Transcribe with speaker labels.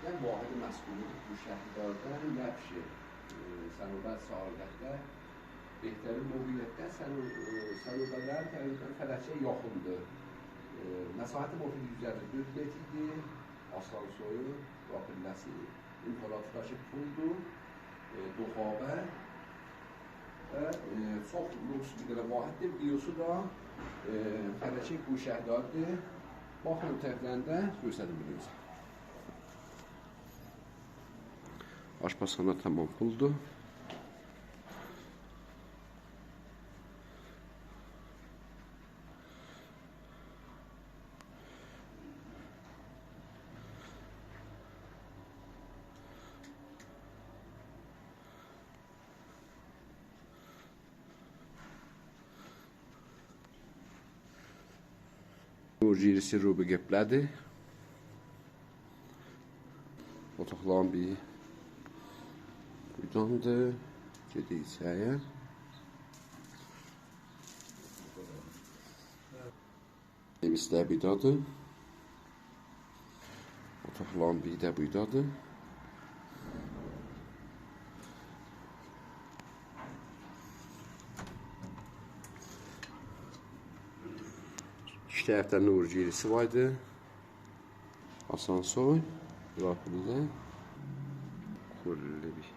Speaker 1: یک واحد مسئولیت تو شهر دادن نبش صنوبر sağlıqda بهترین موقعیت صنوبرlər təqribən Fələçə yaxındır. Məsafəti mövqeyi 154 metrdir. Asansoyu, rapilləsi, infrastruktur puldur, Duxabə və çox lüks bir vahiddir. Biosu da Fələçə bu şəhərdir. Baxın tərəflərində göstərim biliyoruz. Aşpazxana tamam puldur. Nurcirisi رو به قبلده otaqların bir buradandır. Gedirik içəriyə. Evistlər buradadır. Otaqların biri də buradadır. İki tərəfdə nur girisi vardı. Asansör, rapillə, kurulu bir